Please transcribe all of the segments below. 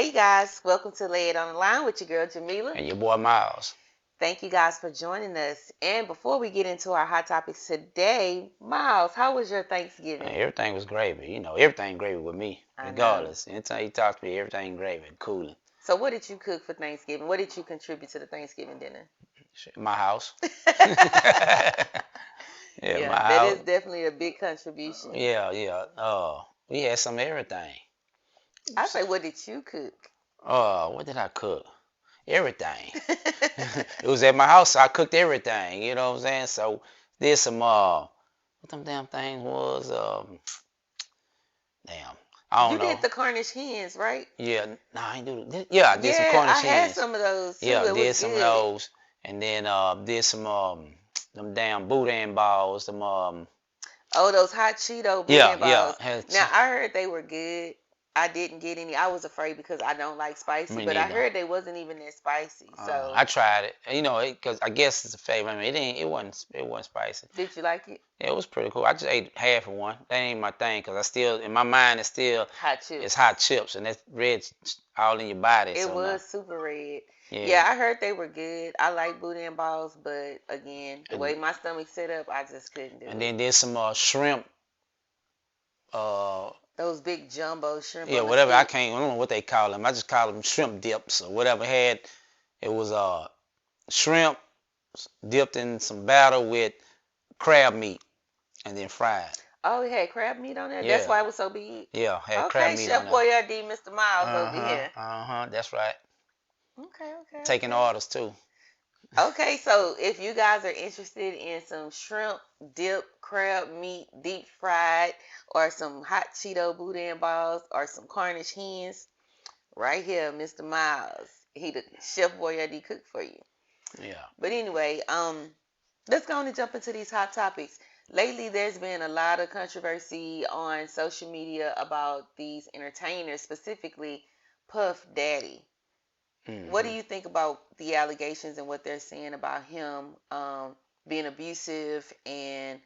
Hey guys, welcome to Lay It on the Line with your girl Jamila. And your boy Miles. Thank you guys for joining us. And before we get into our hot topics today, Miles, how was your Man, Thanksgiving? everything was gravy. Everything gravy with me, I know. regardless. Anytime you talk to me, everything gravy, cooling. So, what did you cook for Thanksgiving? What did you contribute to the Thanksgiving dinner? Shit, my house. Yeah, Yeah, my that house. is definitely a big contribution. Yeah. We had some of everything. I say, what did you cook? What did I cook? Everything. It was at my house, so I cooked everything. You know what I'm saying? So did some what them damn things was damn. I don't You did know. the Cornish hens, right? Yeah, nah, I ain't do that. Yeah, I did some Yeah, I Cornish had hens. some of those too. Yeah, It was did some of good. those, and then did some them damn boudin balls. Them Oh, those hot Cheeto yeah, boudin yeah. balls. Now I heard they were good. I didn't get any. I was afraid because I don't like spicy, Me but I neither. heard they wasn't even that spicy. So, I tried it. Because I guess it's a favorite. I mean, it wasn't spicy. did you like it? Yeah, it was pretty cool. I just ate half of one. That ain't my thing because I still in my mind Hot it's chips. hot chips and that's red all in your body. It So no, was super red. yeah. Yeah, I heard they were good. I like boudin balls, but again, the And way my stomach set up, I just couldn't do and it. then did some shrimp. Uh, Those big jumbo shrimp yeah, on the whatever. I stick. can't. I don't know what they call them. I just call them shrimp dips or whatever. Had it was shrimp dipped in some batter with crab meat and then fried. Oh, it had crab meat on there. That's Yeah, why it was so big. yeah. Had crab Okay, meat on Chef there. Boyardee, Mr. Miles over here. That's right. Okay, okay, Taking okay. orders too. Okay, so if you guys are interested in some shrimp dip, crab meat, deep fried, or some hot Cheeto boudin balls, or some Cornish hens, right here, Mr. Miles. He the Chef Boyardee cook for you. Yeah. But anyway, let's go on and jump into these hot topics. Lately, there's been a lot of controversy on social media about these entertainers, specifically Puff Daddy. What do hmm you think about the allegations and what they're saying about him being abusive? And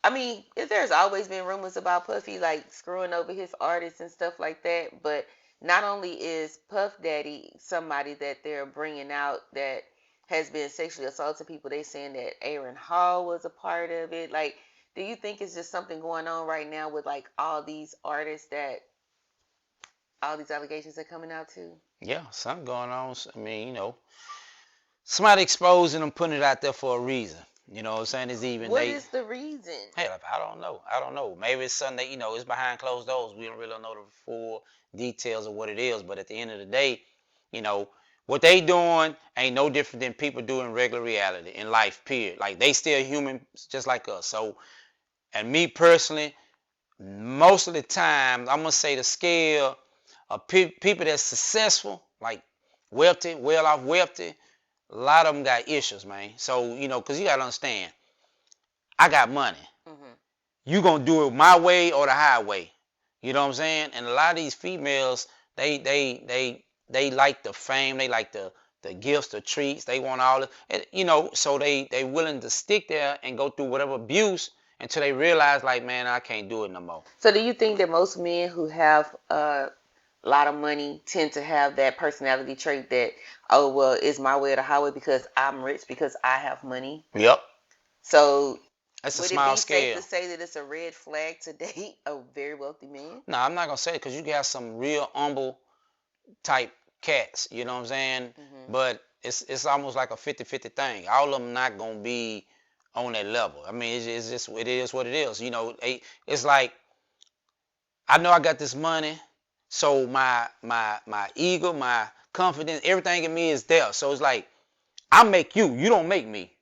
I mean, there's always been rumors about Puffy like screwing over his artists and stuff like that. But not only is Puff Daddy somebody that they're bringing out that has been sexually assaulting people, they saying that Aaron Hall was a part of it. Like, do you think it's just something going on right now with like all these artists that all these allegations are coming out to? Yeah, something going on. I mean, somebody exposing them, putting it out there for a reason. You know what I'm saying? It's even What they. is the reason? Hell, I don't know. I don't know. Maybe it's something that it's behind closed doors. We don't really know the full details of what it is. But at the end of the day, you know what they doing ain't no different than people doing regular reality in life. Period. Like they still human, just like us. So, and me personally, most of the time, I'm gonna say the scale of people that's successful, like wealthy, well off wealthy, a lot of them got issues, man. So, because you gotta understand, I got money. Hmm. You gonna do it my way or the highway. You know what I'm saying? And a lot of these females, they like the fame, they like the gifts, the treats, they want all it. And, so they willing to stick there and go through whatever abuse until they realize, like, man, I can't do it no more. So, do you think that most men who have a lot of money tend to have that personality trait that, oh, well, it's my way or the highway because I'm rich, because I have money? Yep. So, That's a would it small be safe to scale. say that it's a red flag to date a very wealthy man? No, I'm not gonna say it because you got some real humble type cats. You know what I'm saying? Hmm. But it's almost like a 50-50 thing. All of them not gonna be on that level. I mean, it's just it is what it is. It's like I know I got this money, so my ego, my confidence, everything in me is there. So it's like I make you, you don't make me.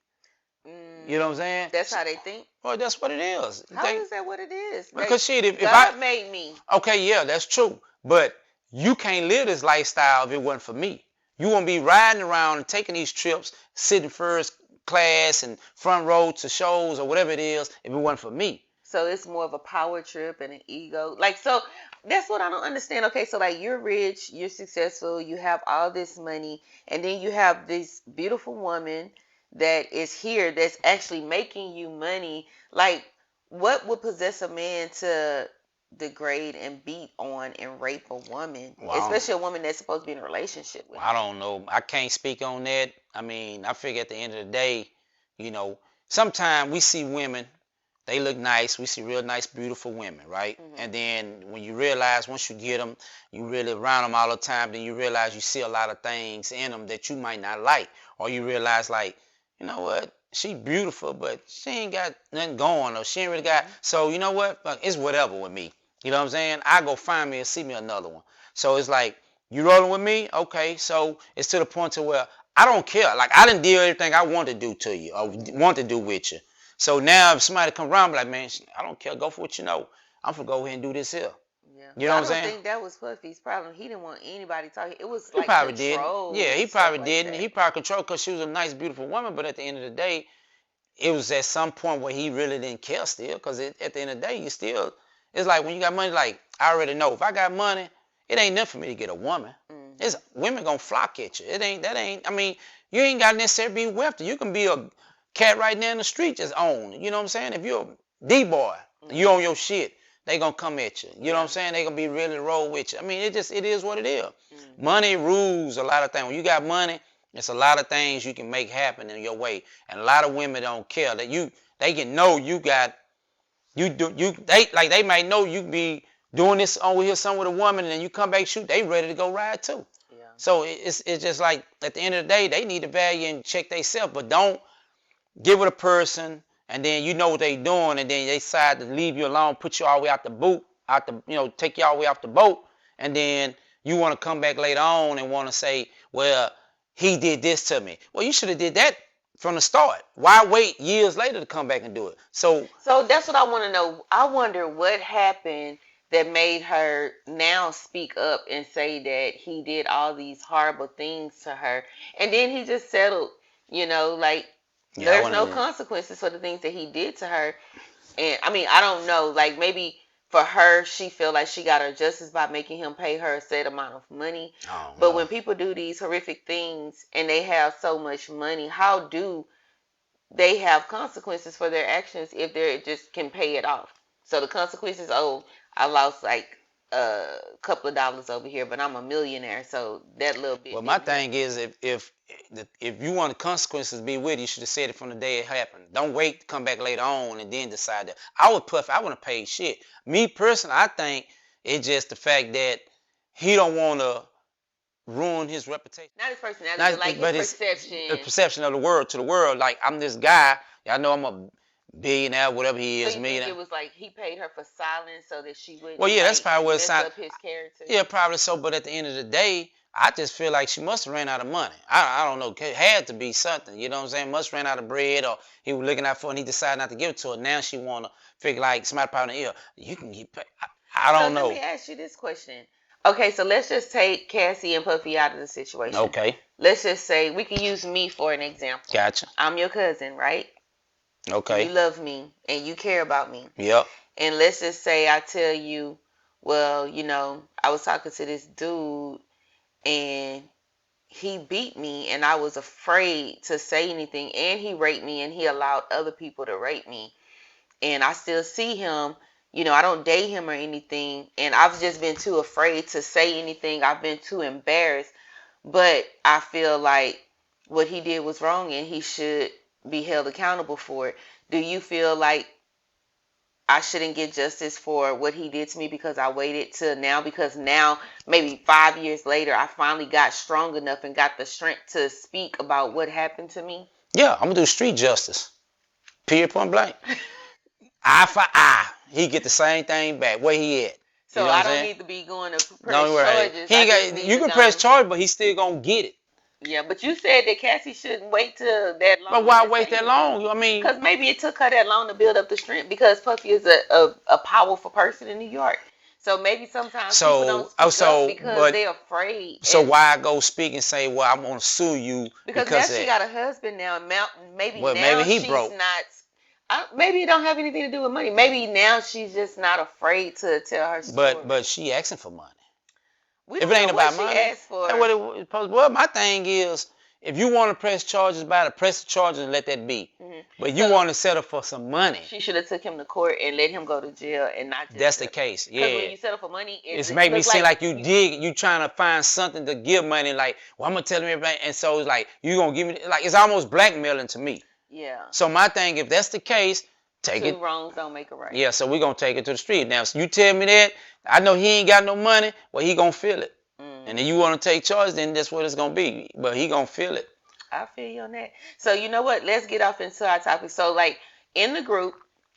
You know what I'm saying? That's how they think. Well, that's what it is. You How think is that what it is? because shit, if I God made me. okay, yeah, that's true. But you can't live this lifestyle if it wasn't for me. You won't be riding around and taking these trips, sitting first class and front row to shows or whatever it is if it wasn't for me. So it's more of a power trip and an ego. Like, so that's what I don't understand. Okay, so like you're rich, you're successful, you have all this money, and then you have this beautiful woman that is here that's actually making you money. Like, what would possess a man to degrade and beat on and rape a woman, Wow. especially a woman that's supposed to be in a relationship with I him. don't know. I can't speak on that. I mean, I figure at the end of the day, you know, sometimes we see women, they look nice. We see real nice, beautiful women, right? Hmm. And then when you realize once you get them, you really around them all the time, then you realize you see a lot of things in them that you might not like. Or you realize, like, you know what? She beautiful, but she ain't got nothing going, or she ain't really got. Hmm. So you know what? Fuck, it's whatever with me. You know what I'm saying? I go find me and see me another one. So it's like, you rolling with me? Okay. So it's to the point to where I don't care. Like, I didn't do everything I want to do to you or want to do with you. So now if somebody come around, be like, man, I don't care. Go for what you know. I'm gonna go ahead and do this here. Yeah, You but know what I I'm don't saying? think that was Puffy's problem. He didn't want anybody talking. It was He like probably didn't. control Yeah, and he stuff probably like didn't. that. He probably controlled because she was a nice, beautiful woman. But at the end of the day, it was at some point where he really didn't care still. Because at the end of the day, you still, it's like when you got money, like, I already know if I got money, it ain't enough for me to get a woman. It's Hmm. women gonna flock at you. I mean, you ain't got to necessarily be wealthy. You can be a cat right now in the street just own. You know what I'm saying? If you're a D boy, you Hmm. own your shit, they gonna come at you. You know what Yeah. I'm saying? They gonna be really roll with you. I mean, it is what it is. Hmm. Money rules a lot of things. When you got money, it's a lot of things you can make happen in your way. And a lot of women don't care that they can know you got you do you they might know you be doing this over here somewhere with a woman, and then you come back shoot, they ready to go ride too. Yeah. So it's just like at the end of the day, they need to value and check themselves, but don't give it a person, and then you know what they doing, and then they decide to leave you alone, put you all the way out the boot, out the take you all the way off the boat, and then you want to come back later on and want to say, well, he did this to me. Well, you should have did that from the start. Why wait years later to come back and do it? So So that's what I want to know. I wonder what happened that made her now speak up and say that he did all these horrible things to her. And then he just settled, like yeah, I there's want no to. consequences for the things that he did to her. And I mean, I don't know, like maybe for her, she feel like she got her justice by making him pay her a set amount of money. I don't But know. when people do these horrific things and they have so much money, how do they have consequences for their actions if they just can pay it off? So the consequences, oh, I lost like a couple of dollars over here, but I'm a millionaire, so that little Well, bit my didn't help. thing is, if you want the consequences to be with you should have said it from the day it happened. Don't wait to come back later on and then decide that. I wouldn't have paid shit. Me personally, I think it's just the fact that he don't want to ruin his reputation. Not his personality, but Not, like his but his perception. perception of the world to the world. Like, I'm this guy. Y'all know I'm a billionaire, whatever he So is, you think millionaire. it was like he paid her for silence so that she Well, wouldn't yeah, that's like probably what it mess sounds. up his character? Yeah, probably so. But at the end of the day, I just feel like she must have ran out of money. I don't know. It had to be something. You know what I'm saying? Must ran out of bread, or he was looking out for it and he decided not to give it to her. Now she want to figure like somebody probably in the ear. You can get paid. I So don't let me know. ask you this question. Okay, so let's just take Cassie and Puffy out of the situation. Okay. Let's just say we can use me for an example. Gotcha. I'm your cousin, right? You Okay. love me and you care about me. Yep. And let's just say I tell you, well, I was talking to this dude and he beat me and I was afraid to say anything and he raped me and he allowed other people to rape me. And I still see him, I don't date him or anything. And I've just been too afraid to say anything. I've been too embarrassed. But I feel like what he did was wrong and he should be held accountable for it. Do you feel like I shouldn't get justice for what he did to me because I waited till now? Because now, maybe 5 years later, I finally got strong enough and got the strength to speak about what happened to me. Yeah, I'm gonna do street justice. Period. Point blank. Eye for eye. He get the same thing back. Where he at? You So know what I'm I don't saying? need to be going to Don't press worry. charges. He I ain't just got. need You to can press go. charge, but he still gonna get it. Yeah, but you said that Cassie shouldn't wait till that But long why to wait say that anything. long? I mean, Because maybe it took her that long to build up the strength because Puffy is a powerful person in New York. So maybe sometimes people don't speak up because but they're afraid. so And why go speak and say, well, I'm gonna sue you because now because of she that? got a husband now, and maybe Well, maybe now he she's broke. not. Maybe it don't have anything to do with money. Maybe now she's just not afraid to tell her story. But she asking for money. We If don't it know ain't what about she money, asked that's for. what it was. Well, my thing is, if you want to press charges about it, press the charges and let that be. But you So want to settle for some money. she should have took him to court and let him go to jail and not just. That's the case. Because when Yeah. you settle for money, It's it make me looks seem like you you. dig, you trying to find something to give money. Like, well, I'm gonna tell him everything, and so it's like you gonna give me, like it's almost blackmailing to me. Yeah. So my thing, if that's the case, take Two it. wrongs don't make a right. Yeah. So we gonna take it to the street. Now, so you tell me that I know he ain't got no money, well he gonna feel it. And then you want to take charge, then that's what it's gonna be. But he gonna feel it. I feel you on that. So you know what? Let's get off into our topic. So like in the group,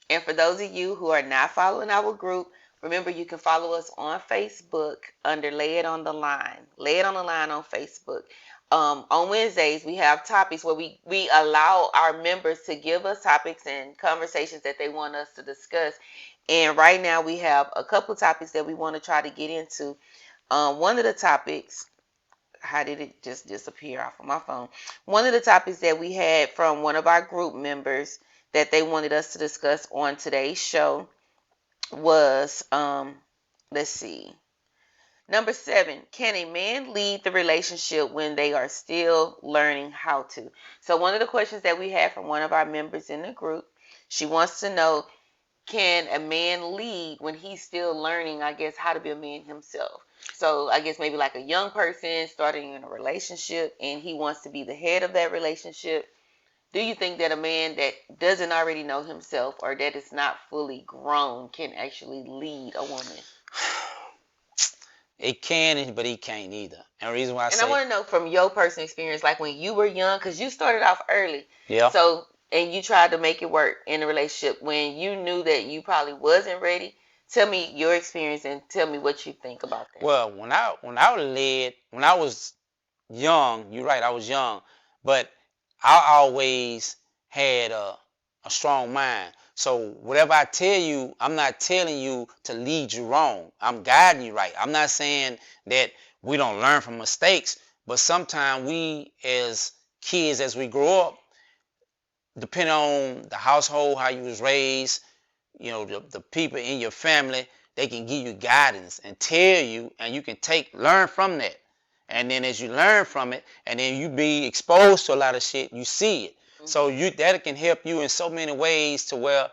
and for those of you who are not following our group, remember you can follow us on Facebook under Lay It on the Line. Lay It on the Line on Facebook. On Wednesdays we have topics where we allow our members to give us topics and conversations that they want us to discuss. And right now we have a couple topics that we want to try to get into. One of the topics, how did it just disappear off of my phone? One of the topics that we had from one of our group members that they wanted us to discuss on today's show was, let's see, number 7, can a man lead the relationship when they are still learning how to? So one of the questions that we had from one of our members in the group, she wants to know, can a man lead when he's still learning, I guess, how to be a man himself? So I guess maybe like a young person starting in a relationship and he wants to be the head of that relationship. Do you think that a man that doesn't already know himself or that is not fully grown can actually lead a woman? It can, but he can't either. And the reason why I want to know from your personal experience, like when you were young, because you started off early. Yeah. So, and you tried to make it work in a relationship when you knew that you probably wasn't ready. Tell me your experience and tell me what you think about that. Well, when I was young, you're right, I was young, but I always had a strong mind. So whatever I tell you, I'm not telling you to lead you wrong. I'm guiding you right. I'm not saying that we don't learn from mistakes, but sometimes we as kids, as we grow up, depending on the household, how you was raised, the people in your family, they can give you guidance and tell you, and you can learn from that. And then as you learn from it, and then you be exposed to a lot of shit, you see it. So that can help you in so many ways to where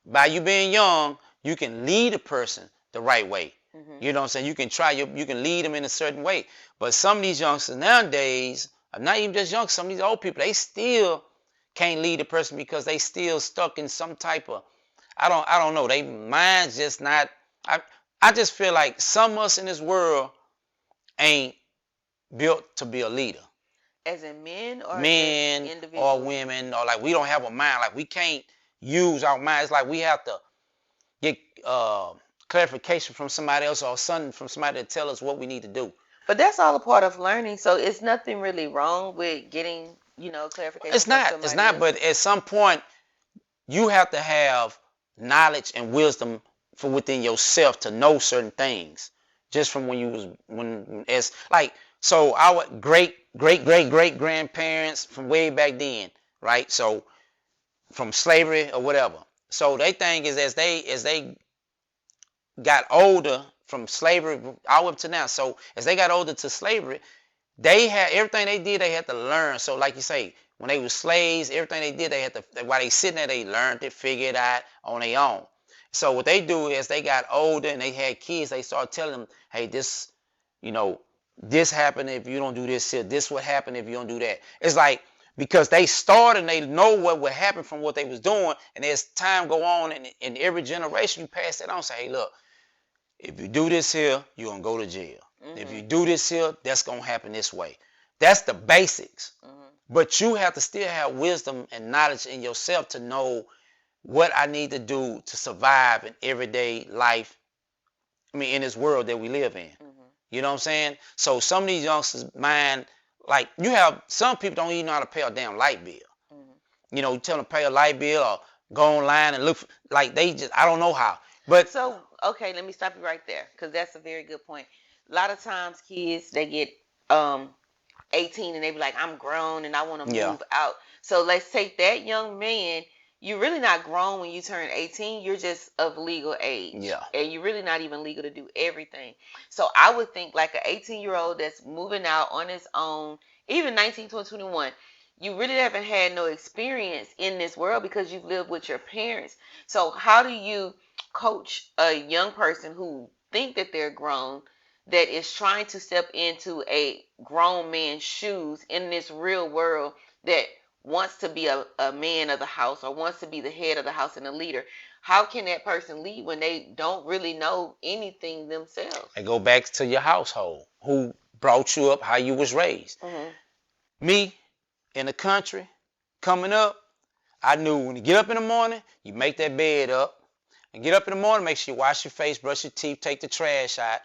by you being young, you can lead a person the right way. You know what I'm saying? You can you can lead them in a certain way. But some of these youngsters nowadays, not even just young, some of these old people, they still can't lead a person because they still stuck in some type of, I don't know. They mind's just not. I just feel like some of us in this world ain't built to be a leader. As in men or men or women, or like we don't have a mind. Like we can't use our mind. It's like we have to get clarification from somebody else or something from somebody to tell us what we need to do. But that's all a part of learning. So it's nothing really wrong with getting, clarification. It's not. It's not. Else. But at some point, you have to have knowledge and wisdom for within yourself to know certain things. Just from so our great grandparents from way back then, right? So from slavery or whatever. So they thing is as they got older from slavery all up to now. So as they got older to slavery, they had everything they did, they had to learn. So like you say, when they were slaves, everything they did, they had to, while they sitting there, they learned it, figured it out on their own. So what they do is they got older and they had kids, they started telling them, hey, this, this happened if you don't do this here. This would happen if you don't do that. It's like, because they started and they know what would happen from what they was doing. And as time go on and in every generation, you pass that on. Say, hey, look, if you do this here, you're going to go to jail. If you do this here, that's going to happen this way. That's the basics. But you have to still have wisdom and knowledge in yourself to know what I need to do to survive in everyday life. I mean, in this world that we live in. You know what I'm saying? So some of these youngsters mind, like you have some people don't even know how to pay a damn light bill. You tell them to pay a light bill or go online and look like they just, I don't know how. But so, okay, let me stop you right there because that's a very good point. A lot of times kids, they get 18 and they be like, I'm grown and I want to move out. So let's take that young man. You're really not grown when you turn 18. You're just of legal age. Yeah. And you're really not even legal to do everything. So I would think like an 18-year-old that's moving out on his own even 19, 20, 21, you really haven't had no experience in this world because you've lived with your parents. So how do you coach a young person who think that they're grown, that is trying to step into a grown man's shoes in this real world, that wants to be a man of the house or wants to be the head of the house and a leader? How can that person lead when they don't really know anything themselves? And go back to your household. Who brought you up? How you was raised? Mm-hmm. Me in the country, coming up, I knew when you get up in the morning, you make that bed up. And get up in the morning, make sure you wash your face, brush your teeth, take the trash out.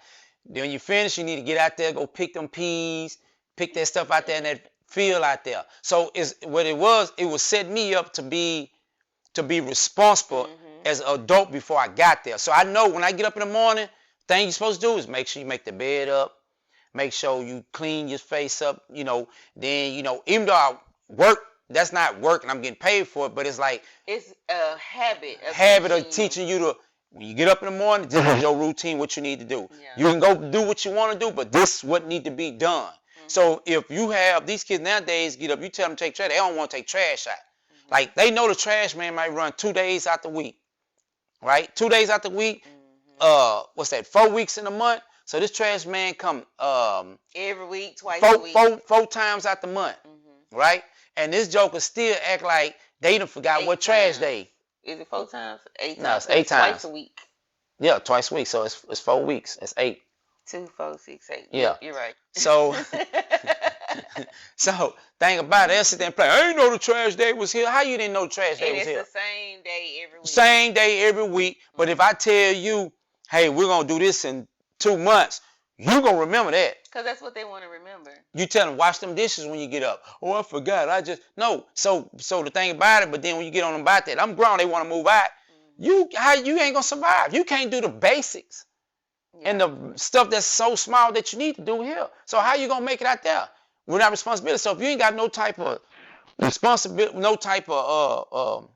Then when you finish, you need to get out there, go pick them peas, pick that stuff out there in that field out there. So it's what it was setting me up to be responsible as an adult before I got there. So I know when I get up in the morning, thing you're supposed to do is make sure you make the bed up, make sure you clean your face up, then, even though I work, that's not work and I'm getting paid for it, but it's like it's a habit of teaching you to, when you get up in the morning, this is your routine, what you need to do. Yeah. You can go do what you want to do, but this is what need to be done. Mm-hmm. So if you have these kids nowadays get up, you tell them to take trash, they don't want to take trash out. Mm-hmm. Like they know the trash man might run 2 days out the week, right? 2 days out the week. Mm-hmm. What's that? 4 weeks in a month. So this trash man come every week, twice a week, four times out the month, mm-hmm. right? And this joker still act like they done forgot 8 what trash day. Is it 4 times? 8 times? No, it's 8 times. Twice a week. Yeah, twice a week. So it's 4 weeks. It's 8. 2, 4, 6, 8. Yeah, you're right. So, so think about it. They'll sit there and play. I didn't know the trash day was here. How you didn't know the trash day was here? It's the same day every week. Same day every week. But if I tell you, hey, we're gonna do this in 2 months, you're gonna remember that. Because that's what they want to remember. You tell them, wash them dishes when you get up. Oh, I forgot. No. So the thing about it, but then when you get on them about that, I'm grown, they want to move out. Mm-hmm. You ain't gonna survive. You can't do the basics. Yeah. And the stuff that's so small that you need to do here. So how you gonna make it out there without responsibility? So if you ain't got no type of responsibility, no type of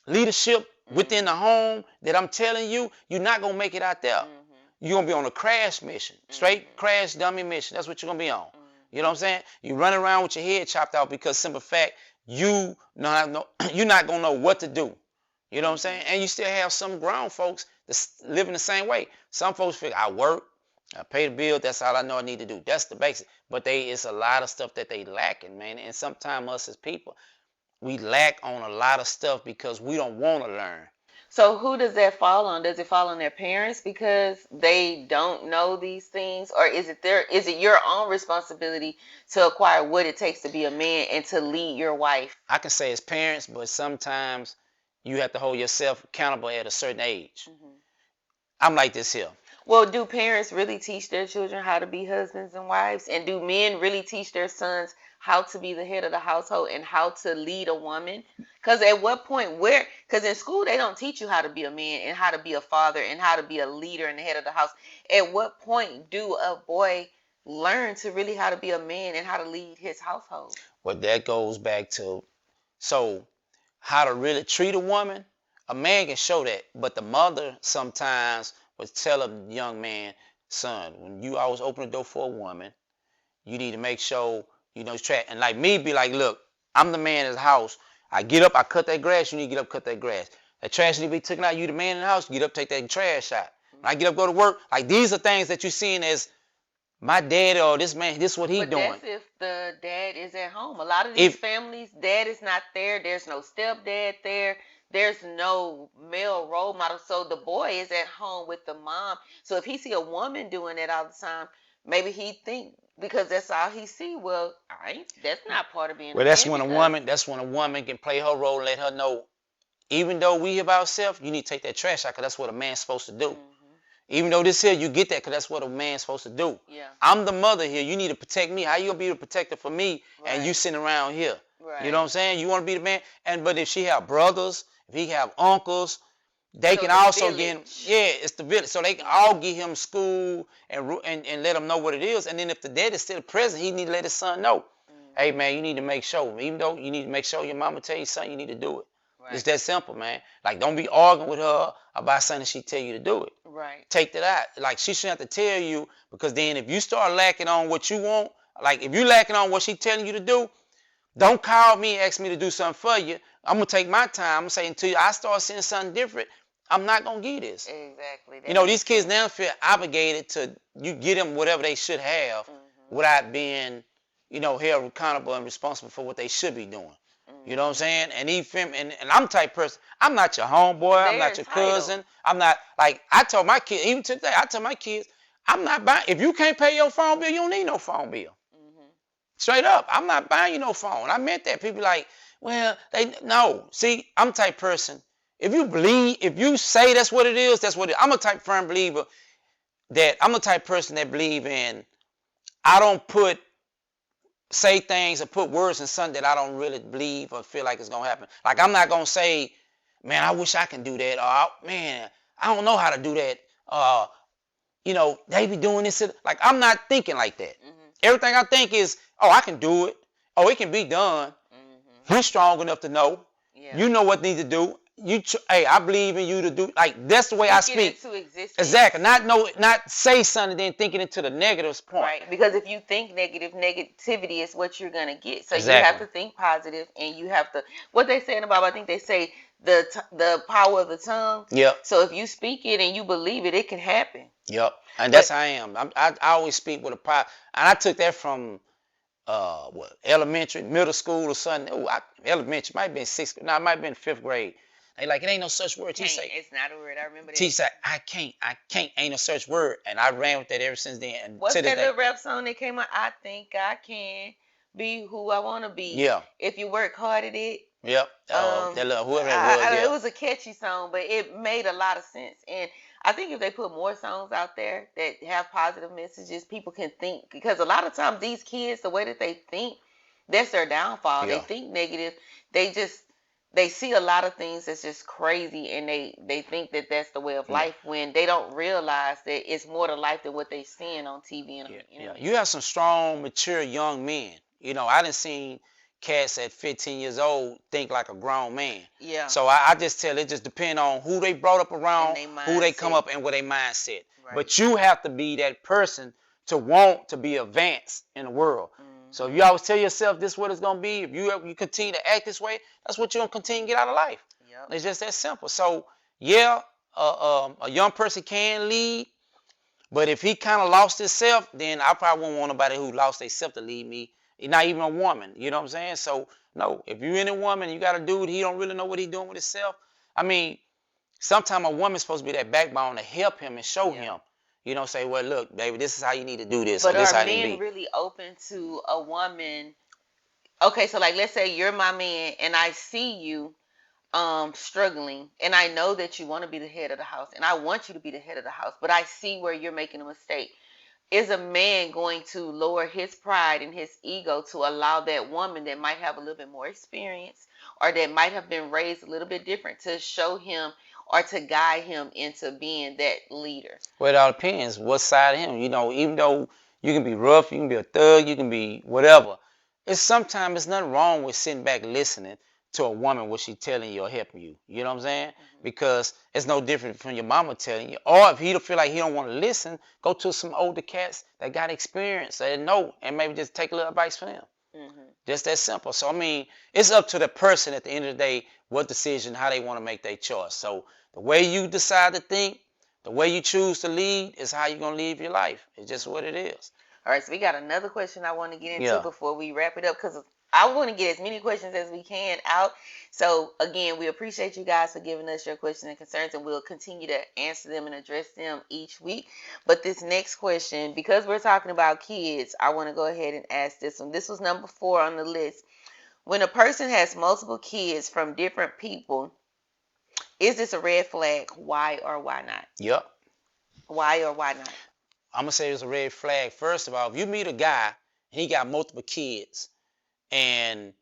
leadership within the home, that I'm telling you, you're not gonna make it out there. Mm-hmm. You're going to be on a crash mission. Straight crash dummy mission. That's what you're going to be on. You know what I'm saying? You run around with your head chopped off because simple fact, you're not going to know what to do. You know what I'm saying? And you still have some grown folks that live in the same way. Some folks figure, I work, I pay the bill, that's all I know I need to do. That's the basic. But it's a lot of stuff that they lacking, man. And sometimes us as people, we lack on a lot of stuff because we don't want to learn. So who does that fall on? Does it fall on their parents because they don't know these things? Or is it your own responsibility to acquire what it takes to be a man and to lead your wife? I can say it's parents, but sometimes you have to hold yourself accountable at a certain age. Mm-hmm. I'm like this here. Well, do parents really teach their children how to be husbands and wives? And do men really teach their sons how to be the head of the household and how to lead a woman? Because at what point, because in school they don't teach you how to be a man and how to be a father and how to be a leader and the head of the house. At what point do a boy learn to really how to be a man and how to lead his household? Well, that goes back to, so how to really treat a woman. A man can show that, but the mother sometimes would tell a young man, son, when you always open the door for a woman, you need to make sure, and like me be like, look, I'm the man in the house. I get up, I cut that grass, you need to get up, cut that grass. That trash need to be taken out, you the man in the house, you get up, take that trash out. When I get up, go to work, like these are things that you're seeing as my dad or this man, this is what he's doing. But that's if the dad is at home. A lot of these families, dad is not there. There's no stepdad there. There's no male role model. So the boy is at home with the mom. So if he see a woman doing that all the time, maybe he think, because that's all he see, well, that's not part of being well, that's when a woman can play her role and let her know, even though we have ourselves, you need to take that trash out because that's what a man's supposed to do. Mm-hmm. Even though this here, you get that because that's what a man's supposed to do. Yeah. I'm the mother here. You need to protect me. How you going to be the protector for me and you sitting around here? Right. You know what I'm saying? You want to be the man. But if she have brothers, if he have uncles, they can also get him. Yeah, it's the village. So they can all get him school and let him know what it is. And then if the dad is still present, he need to let his son know. Hey, man, you need to make sure. Even though you need to make sure your mama tell you something, you need to do it. Right. It's that simple, man. Like, don't be arguing with her about something she tell you to do it. Right. Take that out. Like, she shouldn't have to tell you, because then if you start lacking on what you want, Like if you lacking on what she telling you to do, don't call me and ask me to do something for you. I'm gonna take my time. I'm gonna say until I start seeing something different, I'm not gonna get this. Exactly. You That know, these makes kids sense. now feel obligated to you get them whatever they should have Mhm. without being, held accountable and responsible for what they should be doing. You know what I'm Mhm. saying? And and I'm the type of person. I'm not your homeboy. I'm They're not your entitled. cousin. I'm not like I told my kids even today. I tell my kids, I'm not buying. If you can't pay your phone bill, you don't need no phone bill. Mhm. Straight up, I'm not buying you no phone. I meant that. People like, well, they no. See, I'm the type person. If you say that's what it is, that's what it is. I'm a type firm believer that I'm the type person that believe in. I don't say things or put words in something that I don't really believe or feel like it's gonna happen. Like I'm not gonna say, man, I wish I can do that, or man, I don't know how to do that. Uh, they be doing this. Like I'm not thinking like that. Mhm. Everything I think is, oh, I can do it. Oh, it can be done. Mhm. You're strong enough to know. Yeah. You know what needs to do. Hey, I believe in you to do. Like that's the way I Speak it speak. into existence. Exactly. Not say something then thinking into the negative point. Right. Because if you think negative, negativity is what you're gonna get. So you have Exactly. to think positive, and you have to. What they saying about? I think they say the power of the tongue. Yep. So if you speak it and you believe it, it can happen. Yep. And But that's how I am. I always speak with a pride, and I took that from what elementary, middle school or something. Oh, elementary might have been sixth. No, it might have been fifth grade. They like it ain't no such word. He can't. say, It's not a word. I remember that. teach said, I can't, ain't no such word. And I ran with that ever since then. And What's to this that day. little rap song that came out? I think I can be who I want to be Yeah. if you work hard at it. Yep. Um, That little, whoever that was, it yeah. was a catchy song, but it made a lot of sense. And I think if they put more songs out there that have positive messages, people can think. Because a lot of times these kids, the way that they think, that's their downfall. They Yeah. think negative. They just they see a lot of things that's just crazy, and they think that that's the way of Yeah. life when they don't realize that it's more to life than what they seeing on TV and on Yeah. the Yeah. internet. You have some strong, mature young men. I done seen cats at 15 years old think like a grown man. Yeah, So I just tell it just depend on who they brought up and around, they who they come mindset. up and what their mindset. Right. But you have to be that person to want to be advanced in the world. So if you Mhm. always tell yourself this is what it's gonna be, if you continue to act this way, that's what you're gonna continue to get out of life. Yep. It's just that simple. So yeah, a young person can lead, but if he kind of lost himself, then I probably won't want nobody who lost themselves to lead me. Not even a woman. You know what I'm saying? So no, if you're in a woman, you got a dude, he don't really know what he's doing with himself. I mean, sometimes a woman's supposed to be that backbone to help him and show Yeah. him. Say, well, look, baby, this is how you need to do this, or But this are how you need to men be. really open to a woman? Okay, so like let's say you're my man and I see you struggling and I know that you want to be the head of the house and I want you to be the head of the house, but I see where you're making a mistake. Is a man going to lower his pride and his ego to allow that woman that might have a little bit more experience or that might have been raised a little bit different to show him or to guide him into being that leader? Well, it all depends what side of him. Even though you can be rough, you can be a thug, you can be whatever. It's nothing wrong with sitting back listening to a woman what she telling you or helping you. You know what I'm saying? Mm-hmm. Because it's no different from your mama telling you. Or if he don't feel like he don't want to listen, go to some older cats that got experience that know and maybe just take a little advice from them. Mm-hmm. Just that simple. So I mean, it's up to the person at the end of the day what decision, how they want to make their choice. So the way you decide to think, the way you choose to lead is how you're gonna live your life. It's just what it is. All right, so we got another question I want to get into Yeah. before we wrap it up because I want to get as many questions as we can out. So again, we appreciate you guys for giving us your questions and concerns, and we'll continue to answer them and address them each week. But this next question, because we're talking about kids, I want to go ahead and ask this one. This was number 4 on the list. When a person has multiple kids from different people, is this a red flag? Why or why not? Yep. Why or why not? I'm gonna say it's a red flag. First of all, if you meet a guy and he got multiple kids, and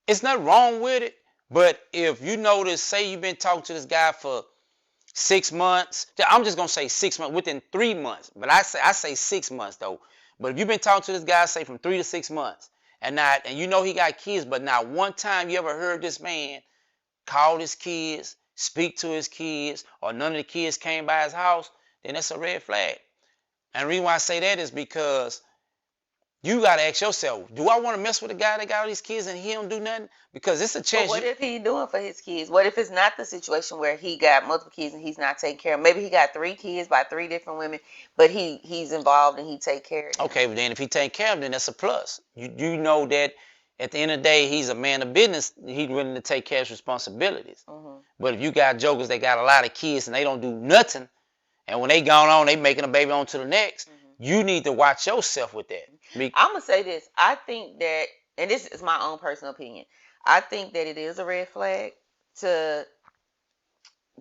it's nothing wrong with it, but if you notice, say you've been talking to this guy for 6 months. I'm just gonna say 6 months, within 3 months. But I say 6 months though. But if you've been talking to this guy, say from 3 to 6 months, and you know he got kids, but not one time you ever heard this man call his kids, speak to his kids, or none of the kids came by his house, then that's a red flag. And the reason why I say that is because You gotta ask yourself, do I want to mess with a guy that got all these kids and he don't do nothing? Because it's a But chance what you. if he doing for his kids? What if it's not the situation where he got multiple kids and he's not taking care of them? Maybe he got 3 kids by 3 different women, but he's involved and he take care of them. Okay, but then if he take care of them, then that's a plus. You know that at the end of the day, he's a man of business. He's willing to take care of his responsibilities. Hmm. But if you got jokers that got a lot of kids and they don't do nothing, and when they gone on, they making a baby on to the next, you need to watch yourself with that. I'm gonna say this. I think that, and this is my own personal opinion. I think that it is a red flag to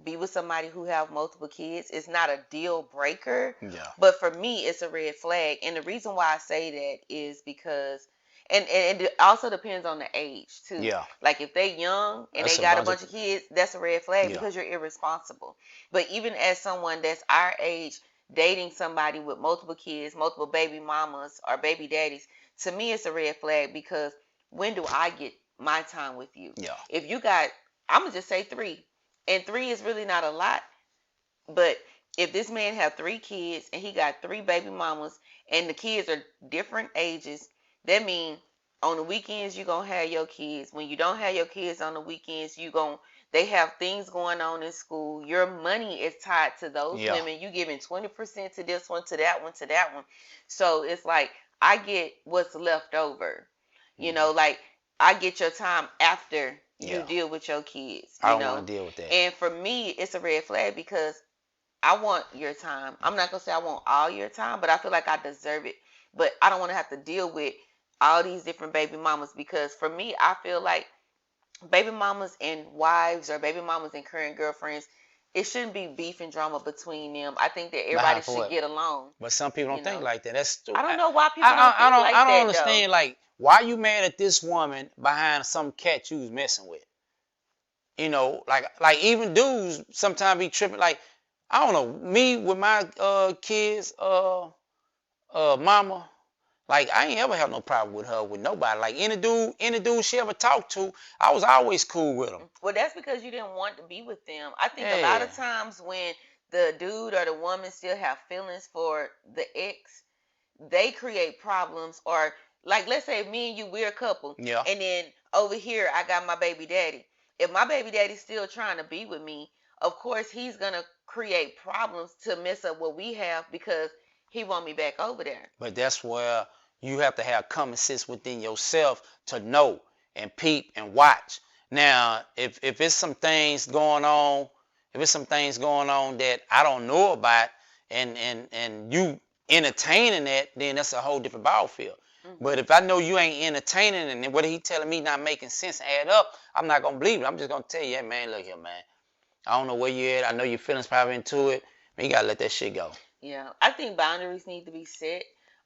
be with somebody who have multiple kids. It's not a deal breaker, Yeah. but for me it's a red flag. And the reason why I say that is because and it also depends on the age too. Yeah. Like if they young and That's they a got a bunch bunch of kids, that's a red flag Yeah. because you're irresponsible. But even as someone that's our age dating somebody with multiple kids, multiple baby mamas or baby daddies, to me it's a red flag because when do I get my time with you? Yeah. If you got, I'm gonna just say 3, and 3 is really not a lot, but if this man have 3 kids and he got 3 baby mamas and the kids are different ages, that means on the weekends you gonna have your kids. When you don't have your kids on the weekends, they have things going on in school. Your money is tied to those Yeah. women. You giving 20% to this one, to that one, to that one. So it's like I get what's left over. Like I get your time after you Yeah. deal with your kids. I don't want to deal with that. And for me, it's a red flag because I want your time. I'm not gonna say I want all your time, but I feel like I deserve it. But I don't want to have to deal with all these different baby mamas because for me, I feel like baby mamas and wives or baby mamas and current girlfriends, it shouldn't be beef and drama between them. I think that everybody should what? get along. But some people don't think like that. That's I stupid. don't know why people don't think I like don't that though. understand. Like, why you mad at this woman behind some cat you was messing with? Like even dudes sometimes be tripping. Like, I don't know. Me with my kids, mama. Like, I ain't ever had no problem with her with nobody. Like, any dude she ever talked to, I was always cool with them. Well, that's because you didn't want to be with them. I think a lot Yeah. of times when the dude or the woman still have feelings for the ex, they create problems. Or like, let's say me and you, we're a couple, Yeah. and then over here I got my baby daddy. If my baby daddy's still trying to be with me, of course he's gonna create problems to mess up what we have because he want me back over there. But that's where you have to have common sense within yourself to know and peep and watch. Now, if it's some things going on, if it's some things going on that I don't know about, and you entertaining that, then that's a whole different ball field. Mm-hmm. But if I know you ain't entertaining and what he telling me not making sense add up, I'm not gonna believe it. I'm just gonna tell you, hey man, look here, man. I don't know where you at. I know your feelings probably into it. Man, you gotta let that shit go. Yeah, I think boundaries need to be set.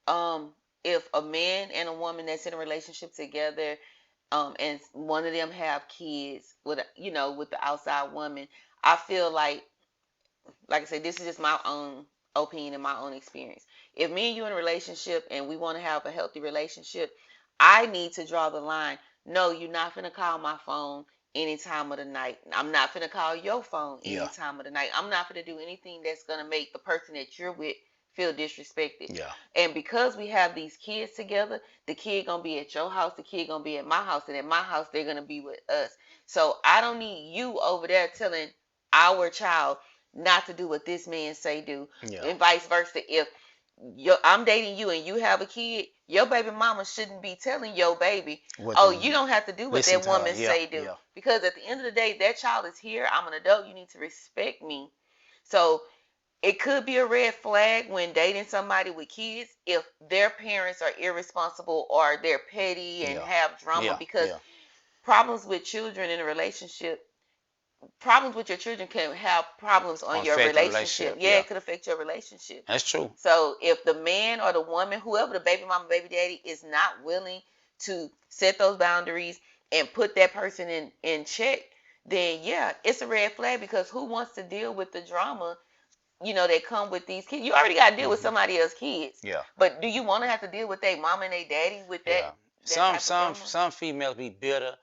Um, if a man and a woman that's in a relationship together, and one of them have kids with with the outside woman, I feel like I said, this is just my own opinion and my own experience. If me and you in a relationship and we want to have a healthy relationship, I need to draw the line. No, you're not finna call my phone any time of the night. I'm not finna call your phone any time of the night. I'm not finna do anything that's gonna make the person that you're with feel disrespected. Yeah. And because we have these kids together, the kid gonna be at your house, the kid gonna be at my house, and at my house they're gonna be with us. So I don't need you over there telling our child not to do what this man say do, Yeah. and vice versa. If I'm dating you and you have a kid, your baby mama shouldn't be telling your baby, oh, you don't have to do what that woman say do. Yeah. Because at the end of the day, that child is here. I'm an adult. You need to respect me. So it could be a red flag when dating somebody with kids if their parents are irresponsible or they're petty and have drama, because problems with children in a relationship, problems with your children can have problems on your relationship. Yeah, it could affect your relationship. That's true. So if the man or the woman, whoever the baby mama, baby daddy, is not willing to set those boundaries and put that person in check, then yeah, it's a red flag, because who wants to deal with the drama, that come with these kids? You already got to deal with somebody else's kids. Yeah. But do you want to have to deal with their mama and their daddy with that? Some females be bitter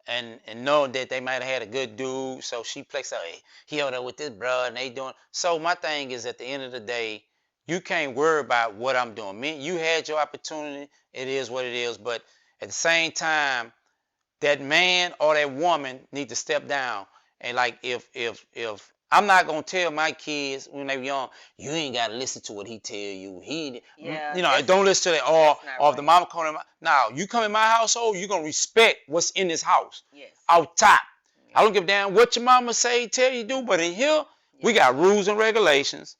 and knowing that they might have had a good dude, so she plays out, hey, he over there with this bro and they doing. So my thing is, at the end of the day, you can't worry about what I'm doing. Me, you had your opportunity. It is what it is. But at the same time, that man or that woman need to step down. And like if I'm not gonna tell my kids when they young, you ain't gotta listen to what he tell you. Yeah, Don't listen to that. that's not Or if the right. mama calling now, you come in my household, you gonna respect what's in this house. Yes. Out top. Yeah. I don't give a damn what your mama say, tell you do, but in here, we Yeah. got rules and regulations,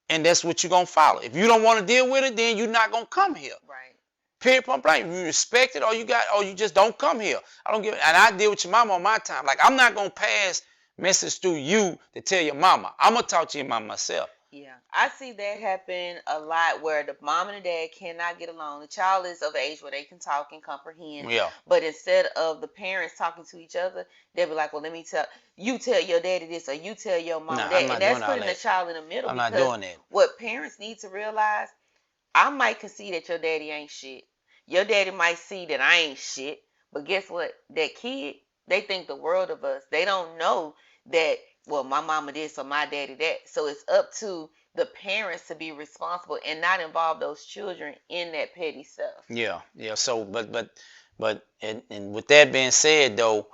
and that's what you're gonna follow. If you don't want to deal with it, then you're not gonna come here. Right. Period, point blank. You respect it, or you just don't come here. I don't give. And I deal with your mama on my time. Like I'm not gonna pass message through you to tell your mama. I'm gonna talk to your mama myself. Yeah, I see that happen a lot where the mom and the dad cannot get along. The child is of age where they can talk and comprehend, Yeah. but instead of the parents talking to each other, they'll be like, "Well, let me tell your daddy this, or you tell your mama Nah, that," I'm and not that's doing all putting the that. child in the middle I'm not because doing that. what parents need to realize, I might concede that your daddy ain't shit. Your daddy might see that I ain't shit, but guess what? That kid, they think the world of us. They don't know that, well, my mama this or my daddy that. So it's up to the parents to be responsible and not involve those children in that petty stuff. Yeah, yeah. So, and with that being said, though,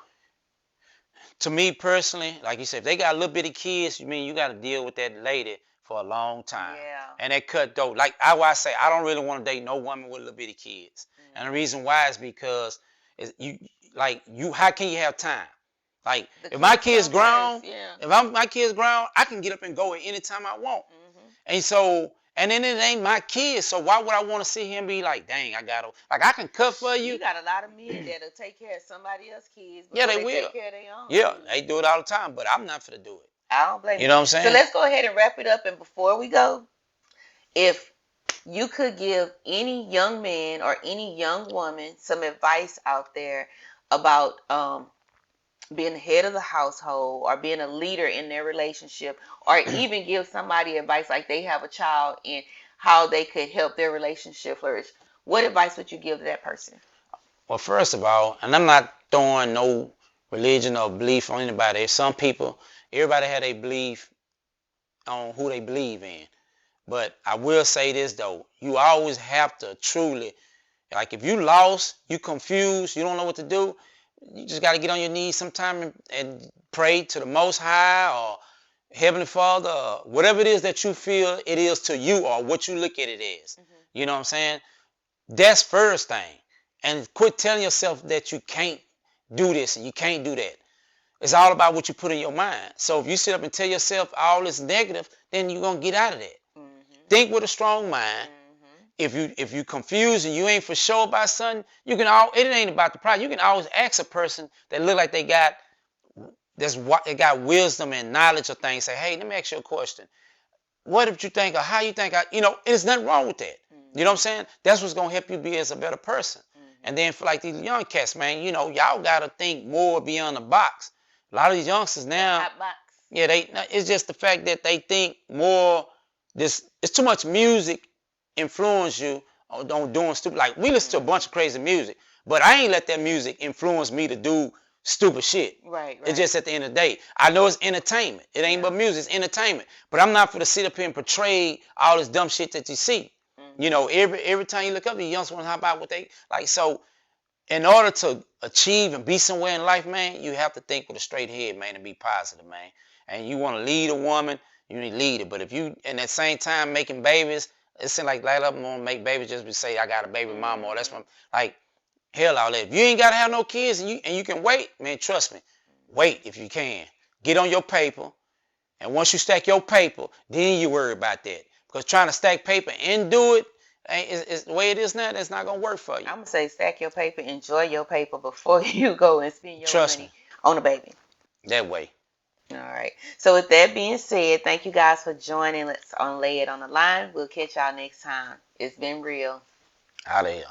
to me personally, like you said, if they got little bitty kids, you mean you got to deal with that lady for a long time. Yeah. And that cut though, like I say, I don't really want to date no woman with little bitty kids. And the reason why is because how can you have time? Like The if my kids kid's come grown, first, yeah. my kid's grown, I can get up and go at any time I want. Hmm. And so, and then it ain't my kid, so why would I want to sit here and be like, dang, I gotta, like I can cut for you. You got a lot of men that'll take care of somebody else's kids Yeah, before they they will. take care of their own Yeah, kids. they do it all the time, but I'm not finna do it. I don't blame You you. know what I'm So saying? let's go ahead and wrap it up. And before we go, if you could give any young man or any young woman some advice out there about being the head of the household or being a leader in their relationship, or even give somebody advice like they have a child and how they could help their relationship flourish, what advice would you give to that person? Well, first of all, and I'm not throwing no religion or belief on anybody. Some people, everybody had a belief on who they believe in. But I will say this though, you always have to truly, like if you lost, you confused, you don't know what to do, you just got to get on your knees sometime and pray to the Most High or Heavenly Father, or whatever it is that you feel it is to you or what you look at it as. Mm-hmm. You know what I'm saying? That's first thing. And quit telling yourself that you can't do this and you can't do that. It's all about what you put in your mind. So if you sit up and tell yourself all this negative, then you're gonna get out of that. Mm-hmm. Think with a strong mind. Mm-hmm. If you confused and you ain't for sure about something, you can all it ain't about the price. You can always ask a person that look like they got wisdom and knowledge of things. Say, hey, let me ask you a question. What did you think or how you think there's nothing wrong with that. Mm-hmm. You know what I'm saying? That's what's gonna help you be as a better person. Mm-hmm. And then for like these young cats, man, y'all gotta think more beyond the box. A lot of these youngsters now, hot box. yeah, it's just the fact that they think more. This it's too much music influence you on doing stupid. Like we listen to a bunch of crazy music, but I ain't let that music influence me to do stupid shit. Right. It's just at the end of the day, I know it's entertainment. It ain't but music, it's entertainment. But I'm not for to sit up here and portray all this dumb shit that you see. Mm-hmm. Every time you look up, the youngsters want to hop out what they like. So in order to achieve and be somewhere in life, man, you have to think with a straight head, man, and be positive, man. And you want to lead a woman, you need to lead her. But if you, in that same time, making babies, it seems like a lot of them want to make babies just to say, I got a baby mama, or that's my, like, hell all that. If you ain't got to have no kids and you can wait, man, trust me, wait if you can. Get on your paper, and once you stack your paper, then you worry about that. Because trying to stack paper and do it, it's the way it is now, that's not going to work for you. I'm gonna say stack your paper, enjoy your paper before you go and spend your Trust money me, on a baby. that way. All right. So with that being said, thank you guys for joining us on Lay It on the Line. We'll catch y'all next time. It's been real. Out of here.